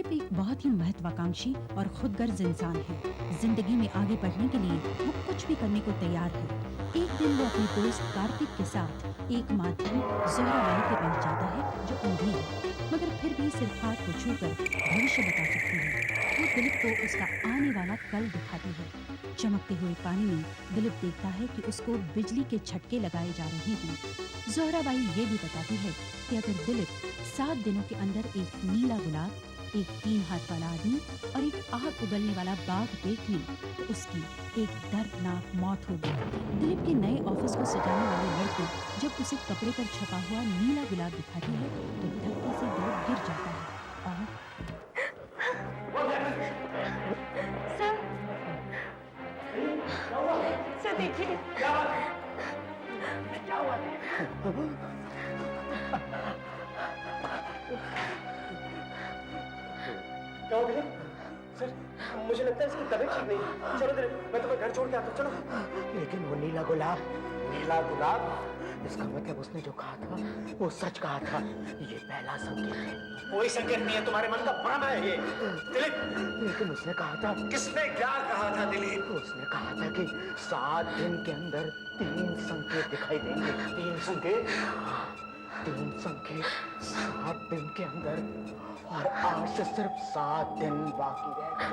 दिलीप एक बहुत ही महत्वाकांक्षी और खुदगर्ज इंसान है। जिंदगी में आगे बढ़ने के लिए वो कुछ भी करने को तैयार है। एक दिन वो अपने दोस्त कार्तिक के साथ एक माध्यम जोहराबाई के पास जाता है जो अंधी है, मगर फिर भी सिर्फ हाथ को छूकर भविष्य बता सकती है। वो दिलीप को उसका आने वाला कल दिखाती है। चमकते हुए पानी में दिलीप देखता है कि उसको बिजली के झटके लगाए जा रहे हैं। जोहराबाई ये भी बताती है कि अगर दिलीप 7 दिनों के अंदर एक नीला गुलाब, एक 3 हाथ वाला आदमी और एक आग उगलने वाला बाघ देख ले तो उसकी एक दर्दनाक मौत होगी। दिलीप के नए ऑफिस को सजाने वाले लड़के जब उसे कपड़े पर छपा हुआ नीला गुलाब दिखाते हैं तो धक्के से दिलीप गिर जाता है और सर देखिए क्या हुआ? क्या हो दिलीप? सर मुझे लगता है इसकी तबीयत ठीक नहीं है। चलो दिलीप, मैं तुम्हें घर छोड़ के आता हूँ। चलो। लेकिन वो नीला गुलाब, इसका मतलब उसने जो कहा था वो सच कहा था। ये पहला संकेत है। कोई संकेत नहीं है, तुम्हारे मन का भ्रम है ये दिलीप। लेकिन उसने कहा था। किसने क्या कहा था दिलीप? उसने कहा था कि 7 दिन के अंदर 3 संकेत दिखाई देंगे। 3 संकेत? 3 संकेत 7 दिन के अंदर, और आज से सिर्फ 7 दिन बाकी रह गए।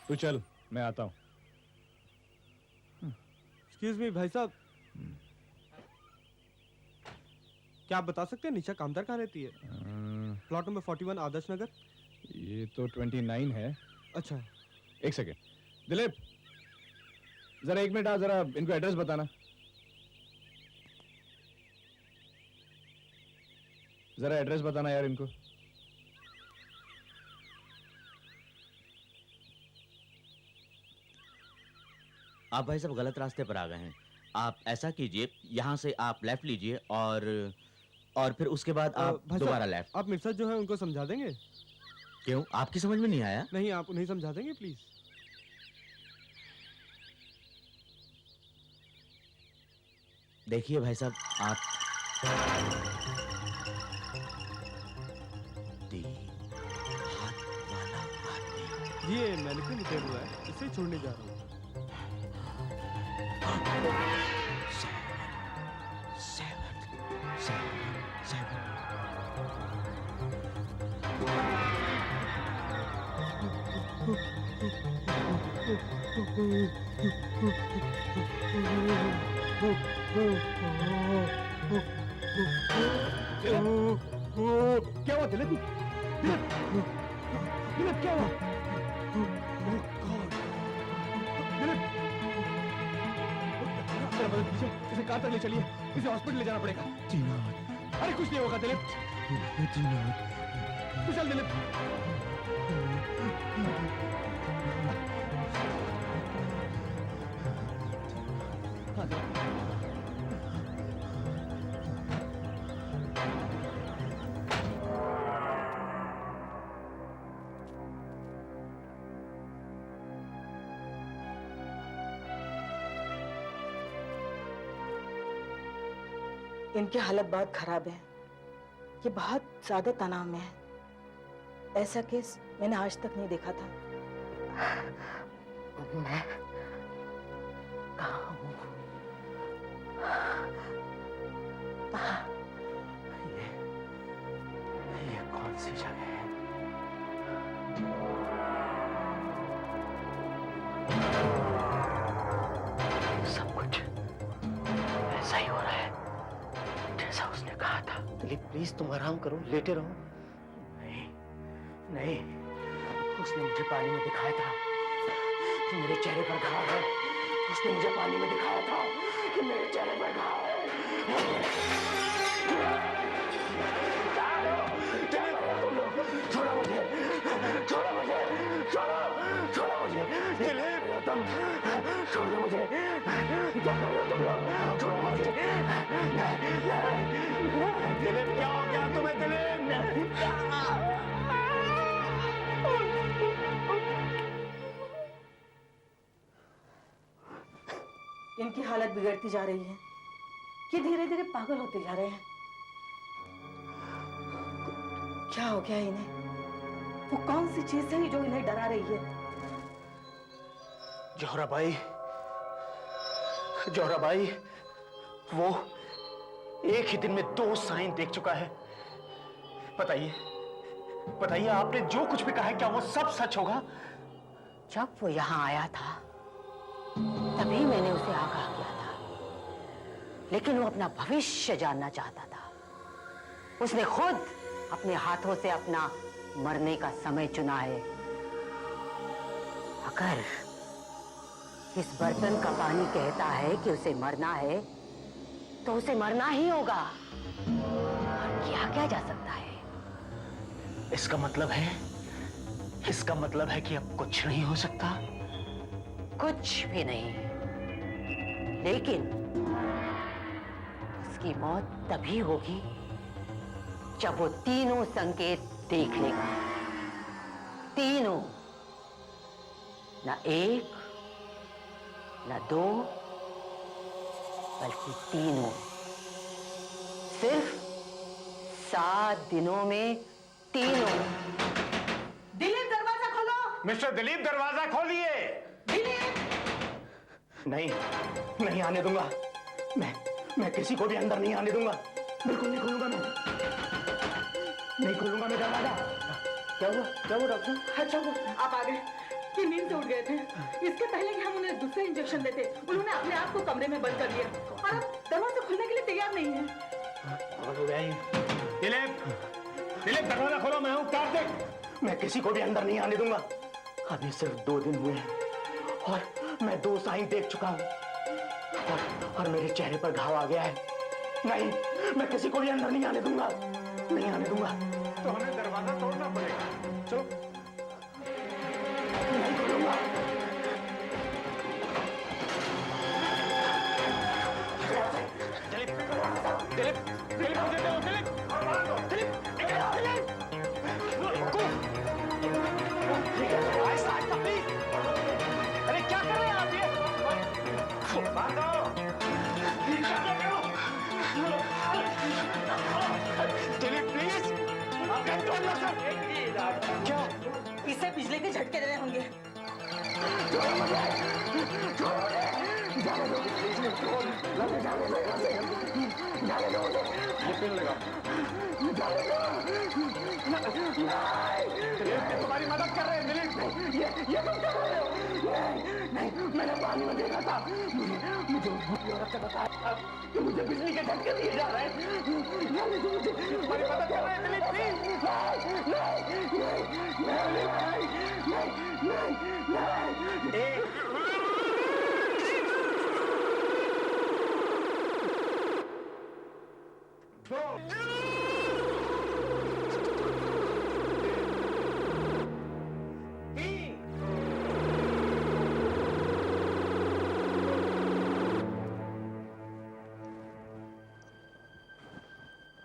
तू चल, मैं आता हूं। एक्सक्यूज मी भाई साहब, क्या आप बता सकते हैं निशा कामदार कहाँ रहती है? Plot number 41 Adarsh Nagar. ये तो 29 है। अच्छा, एक सेकेंड दिलीप, जरा 1 मिनट आ, जरा इनको एड्रेस बताना। जरा एड्रेस बताना यार इनको। आप भाई साहब गलत रास्ते पर आ गए हैं। आप ऐसा कीजिए, यहाँ से आप लेफ्ट लीजिए और फिर उसके बाद आप दोबारा लेफ्ट। आप मिर्जा जो है उनको समझा देंगे? क्यों, आपकी समझ में नहीं आया? नहीं, आप उन्हें समझा देंगे प्लीज। देखिए भाई साहब, आप 3 हाथ वाला आदमी। ये मैंने निकल हुआ है, इसे छोड़ने जा रहा हूँ। 7 क्या हुआ दिलीप? दिलीप क्या हुआ? इसे कार तक ले चलिए, इसे हॉस्पिटल ले जाना पड़ेगा। अरे कुछ नहीं होगा दिलीप। तू चल दिलीप। इनकी हालत बहुत खराब है। ये बहुत ज्यादा तनाव में है। ऐसा केस मैंने आज तक नहीं देखा था। मैं कहाँ हूँ? ये कौन सी जगह है? सब कुछ ऐसा ही हो रहा है जैसा उसने कहा था। दिलीप प्लीज तुम आराम करो, लेटे रहो। नहीं नहीं, उसने मुझे पानी में दिखाया था कि मेरे चेहरे पर घाव है। उसने मुझे पानी में दिखाया था कि मेरे चेहरे पर घाव है। तुम लोग छोड़ो मुझे, छोड़ो मुझे, छोड़ो मुझे, तुम छोड़ दो मुझे, क्या कर रहे हो तुम लोग? छोड़ो मुझे। दिलीप क्या हो गया तुम्हें दिलीप? इनकी हालत बिगड़ती जा रही है। ये धीरे धीरे पागल होते जा रहे हैं। क्या हो गया इन्हें? वो कौन सी चीज है जो इन्हें डरा रही है? जोहराबाई, जोहराबाई, वो एक ही दिन में 2 साइन देख चुका है। बताइए, बताइए, आपने जो कुछ भी कहा है क्या वो सब सच होगा? जब वो यहाँ आया था तभी मैंने उसे आगाह किया था, लेकिन वो अपना भविष्य जानना चाहता था। उसने खुद अपने हाथों से अपना मरने का समय चुना है। अगर इस बर्तन का पानी कहता है कि उसे मरना है तो उसे मरना ही होगा। और किया क्या जा सकता है? इसका मतलब है कि अब कुछ नहीं हो सकता। कुछ भी नहीं, लेकिन उसकी मौत तभी होगी जब वो तीनों संकेत देख लेगा। तीनों, न 1, न 2, बल्कि तीनों। सिर्फ 7 दिनों में तीनों। दिलीप, दरवाजा खोलो। मिस्टर दिलीप, दरवाजा खोलिए। नहीं, नहीं आने दूंगा। मैं किसी को भी अंदर नहीं आने दूंगा। बिल्कुल नहीं खोलूंगा। नहीं खोलूंगा मैं दरवाजा। क्या हुआ डॉक्टर? अच्छा हुआ आप आ गए। ये नींद से उठ गए थे। इसके पहले कि हम उन्हें दूसरा इंजेक्शन देते, उन्होंने अपने आप को कमरे में बंद कर लिया और अब दरवाजा खोलने के लिए तैयार नहीं है। दिलीप, दरवाजा खोलो। मैं हूं कार्तिक। मैं किसी को भी अंदर नहीं आने दूंगा। अभी सिर्फ 2 दिन हुए हैं और मैं 2 साइन देख चुका हूं और मेरे चेहरे पर घाव आ गया है। नहीं, मैं किसी को भी अंदर नहीं आने दूंगा। नहीं आने दूंगा। तो हमें दरवाजा तोड़ना पड़ेगा। चलो। नहीं खोलूंगा। दिलीप, मुझे दो। दिलीप, अरे क्या कर रहे हैं आप? ये बांधो। दिलीप प्लीज, क्या? इसे बिजली के झटके देने होंगे। तुम्हारी मदद कर रहे हैं दिलीप। ये तुम कर रहे हो? नहीं, मैंने पानी में देखा था। मुझे उस औरत ने बताया कि मुझे बिजली के झटके दिए जा रहे हैं। तुम्हारी मदद कर रहे हैं दिलीप प्लीज।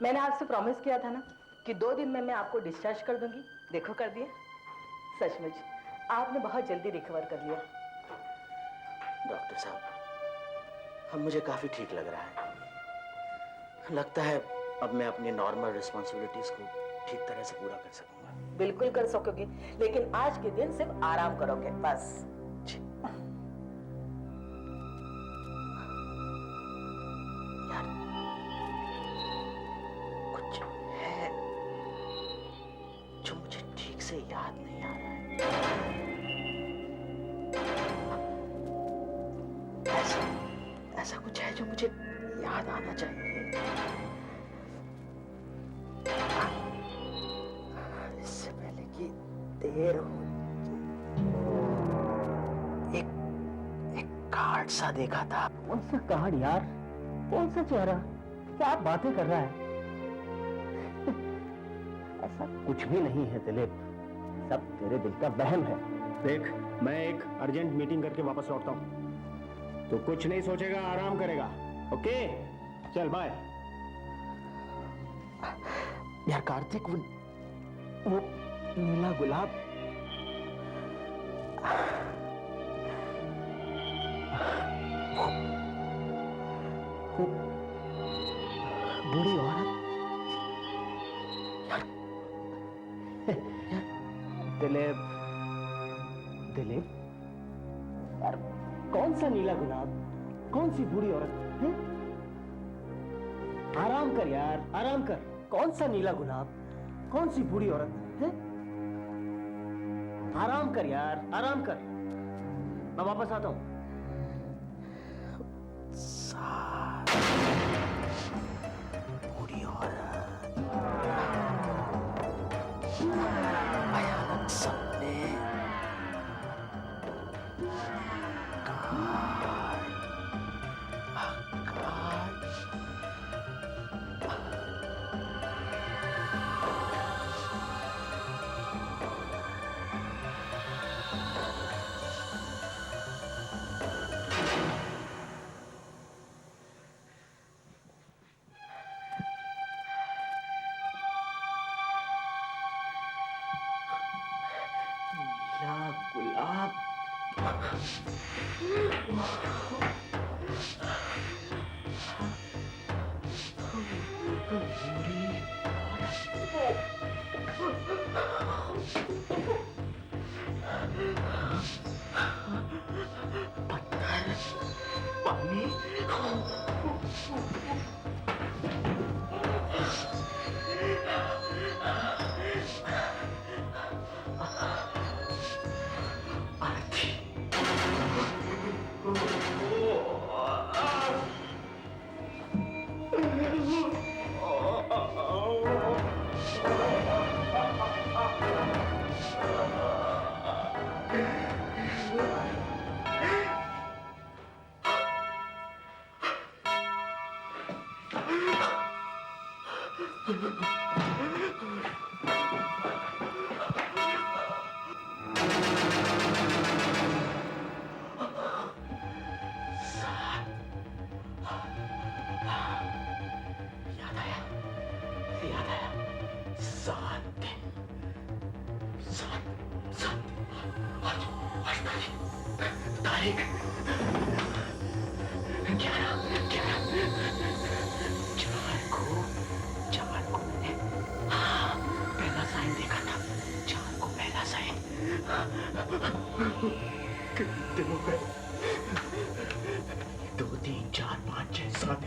मैंने आपसे प्रॉमिस किया था ना कि 2 दिन में मैं आपको डिस्चार्ज कर दूंगी। देखो कर दिया। सचमुच आपने बहुत जल्दी रिकवर कर लिया। डॉक्टर साहब, अब मुझे काफी ठीक लग रहा है। लगता है अब मैं अपनी नॉर्मल रिस्पॉन्सिबिलिटीज को ठीक तरह से पूरा कर सकूंगा। बिल्कुल कर सकोगे, लेकिन आज के दिन सिर्फ आराम करोगे बस। यार, कुछ है जो मुझे ठीक से याद नहीं आ रहा है। ऐसा कुछ है जो मुझे याद आना चाहिए। इससे पहले कि देर हो। एक कार्ड सा देखा था। कौन सा कार्ड यार? कौन सा चेहरा? क्या आप बातें कर रहा है? ऐसा कुछ भी नहीं है दिलीप, सब तेरे दिल का वहम है। देख, मैं एक अर्जेंट मीटिंग करके वापस लौटता हूँ। तो कुछ नहीं सोचेगा, आराम करेगा। ओके, चल बाय। यार कार्तिक, वो नीला गुलाब दिलीप, दिलीप, यार कौन सा नीला गुलाब, कौन सी बूढ़ी औरत है? आराम कर यार, आराम कर। कौन सा नीला गुलाब, कौन सी बूढ़ी औरत है? आराम कर यार, आराम कर। मैं वापस आता हूं। बूढ़ी औरत, भयानक सपने, नीला गुलाब। पत्थर, पानी, याद आया। 7 दिन, 7 आज तारीख 4 को मैंने पहला साइन देखा था। 4 को पहला साइन। कितने दिन हो गए? 2, 3, 4, 5, 6, 7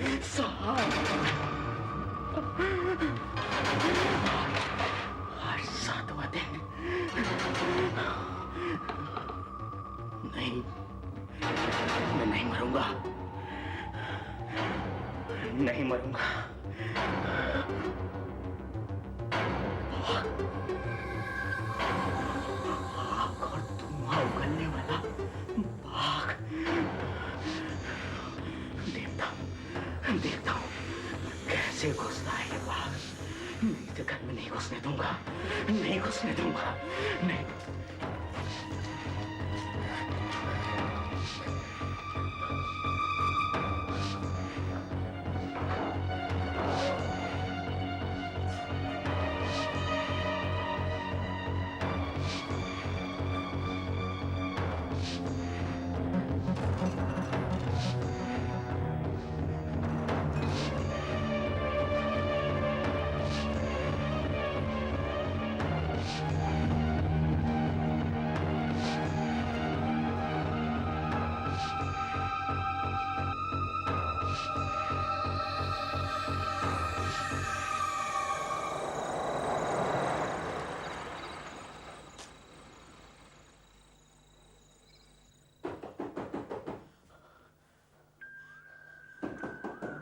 आज 7वां दिन। नहीं, मैं नहीं मरूंगा, नहीं मरूंगा। आग और धुआं उगलने वाला बाघ। देखता हूं कैसे घुसता है ये बाघ। नहीं तो घर में नहीं घुसने दूंगा, नहीं घुसने दूंगा, नहीं।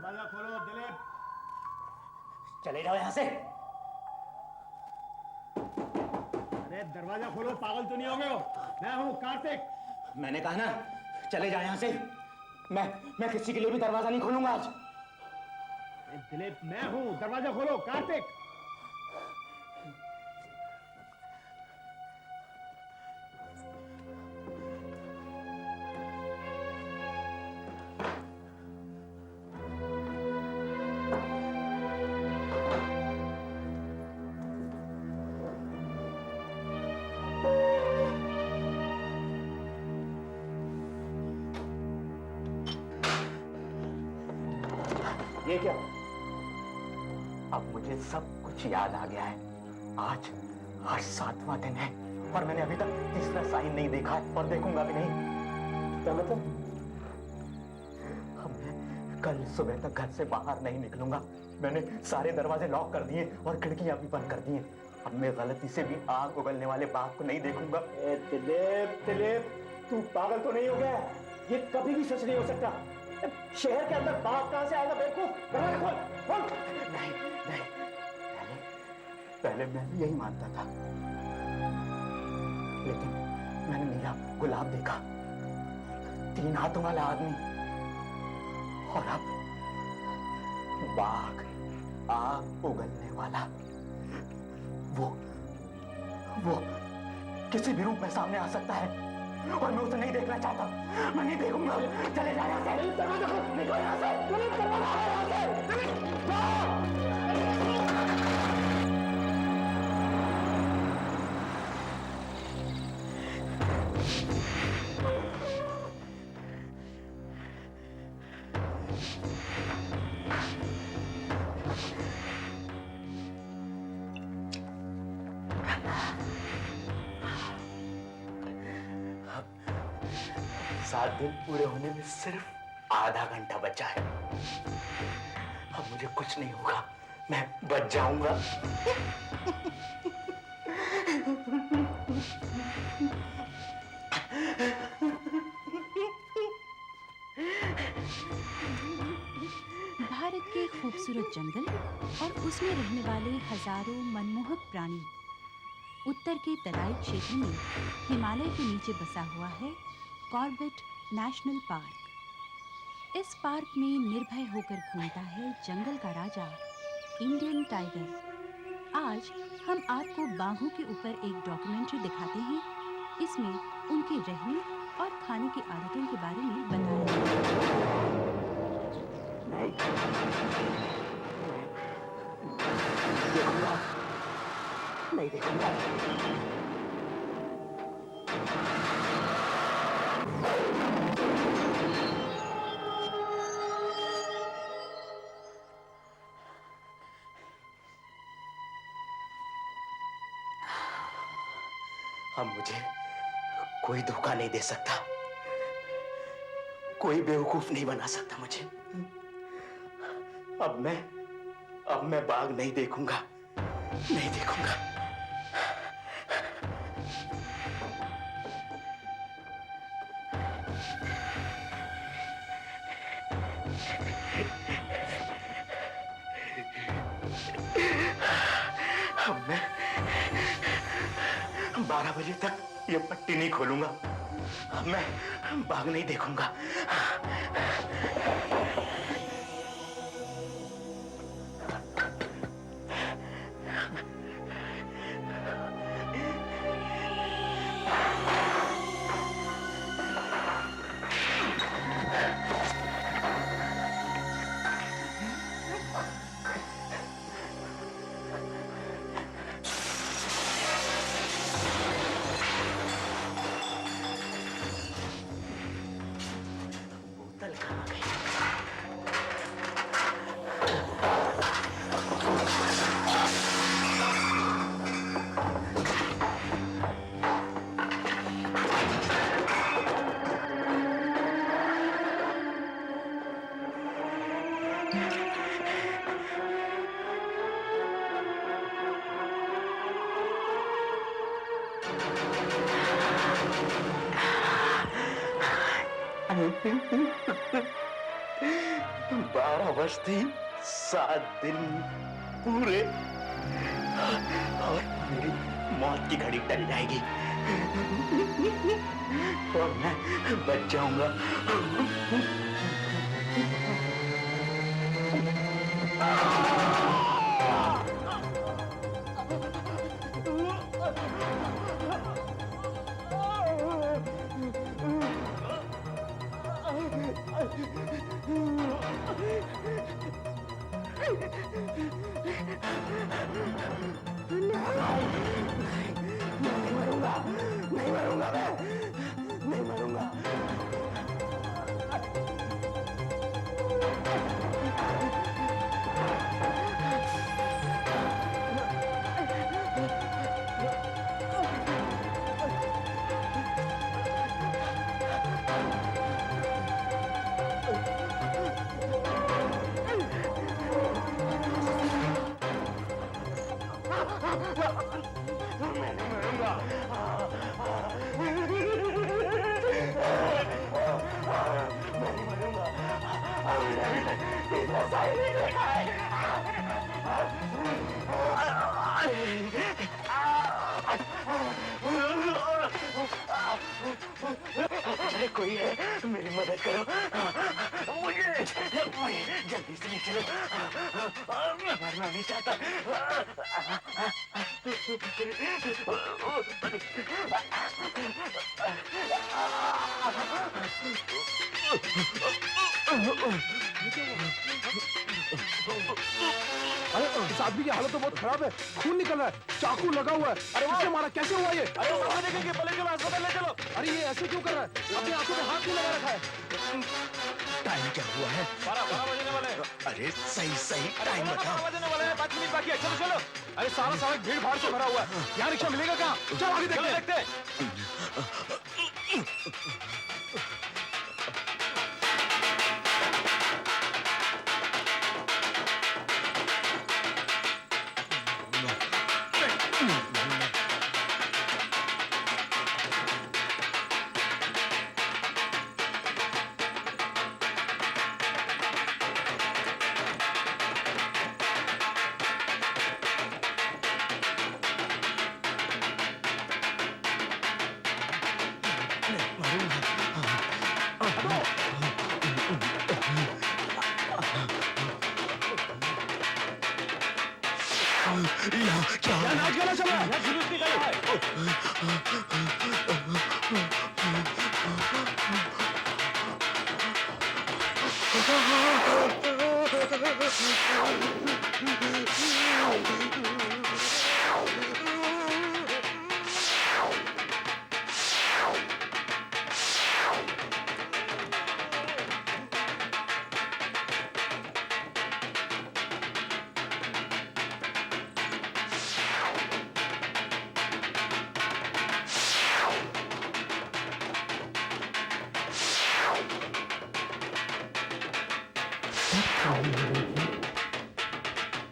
दरवाजा खोलो दिलीप। चले जाओ यहां से। अरे दरवाजा खोलो, पागल तो नहीं हो गए हो? मैं हूँ कार्तिक। मैंने कहा ना, चले जाओ यहां से। मैं किसी के लिए भी दरवाजा नहीं खोलूंगा आज। दिलीप, मैं हूँ, दरवाजा खोलो कार्तिक। ये क्या? अब मुझे सब कुछ याद आ गया है। आज 7वां दिन है और मैंने अभी तक तीसरा साइन नहीं देखा है और देखूंगा भी नहीं। क्या मतलब? मैं कल सुबह तक घर से बाहर नहीं निकलूंगा। मैंने सारे दरवाजे लॉक कर दिए और खिड़कियां भी बंद कर दी हैं। अब मैं गलती से भी आग उगलने वाले बाघ को नहीं देखूंगा। दिलीप, तू पागल तो नहीं हो गया? ये कभी भी सच नहीं हो सकता। शहर के अंदर बाघ कहां से आएगा? बेवकूफ, दरवाजा खोल। नहीं, पहले मैं भी यही मानता था, लेकिन मैंने नीला गुलाब देखा, 3 हाथों वाला आदमी, और अब बाघ, आग उगलने वाला। वो किसी भी रूप में सामने आ सकता है और मैं उसे नहीं देखना चाहता। मैं नहीं देखूंगा। चले जा यहाँ से। निकलो यहाँ से। सात दिन पूरे होने में सिर्फ आधा घंटा बचा है। अब मुझे कुछ नहीं होगा, मैं बच जाऊंगा। भारत के खूबसूरत जंगल और उसमें रहने वाले हजारों मनमोहक प्राणी। उत्तर के तराई क्षेत्र में हिमालय के नीचे बसा हुआ है कॉर्बेट नेशनल पार्क। इस पार्क में निर्भय होकर घूमता है जंगल का राजा इंडियन टाइगर। आज हम आपको बाघों के ऊपर एक डॉक्यूमेंट्री दिखाते हैं। इसमें उनके रहने और खाने की आदतों के बारे में बताया देखूंगा, नहीं देखूंगा। अब मुझे कोई धोखा नहीं दे सकता, कोई बेवकूफ नहीं बना सकता मुझे। अब मैं बाघ नहीं देखूंगा, नहीं देखूंगा। अब मैं 12 बजे तक ये पट्टी नहीं खोलूंगा। अब मैं बाघ नहीं देखूंगा। बारह वर्ष थी, 7 दिन पूरे, और मेरी मौत की घड़ी टल जाएगी और मैं बच जाऊंगा। मैं नहीं मरूंगा। मैं नहीं मरूंगा। इतना सही नहीं देखा है। अरे कोई है, मेरी मदद करो। मुझे जल्दी से चलो, मैं मरना नहीं चाहता। अरे इस आदमी की हालत तो बहुत खराब है, खून निकल रहा है, चाकू लगा हुआ है। अरे किसने मारा, कैसे हुआ ये? अरे वो देखेंगे, पहले चलो अस्पताल ले चलो। अरे ये ऐसे क्यों कर रहा है? अपनी आंखों में हाथ क्यों लगा रखा है? टाइम क्या हुआ है? 12 बजने वाले हैं। अरे सही टाइम बताओ। 12 बजने वाले हैं, 5 मिनट बाकी है। चलो चलो। अरे सारा सड़क भीड़ भाड़ से भरा हुआ है, यहाँ रिक्शा मिलेगा कहाँ? चलो आगे देखते हैं। क्या नाच गाना चल रहा है, जुलूस निकल रहा है।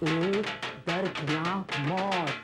एक दर्दनाक मौत।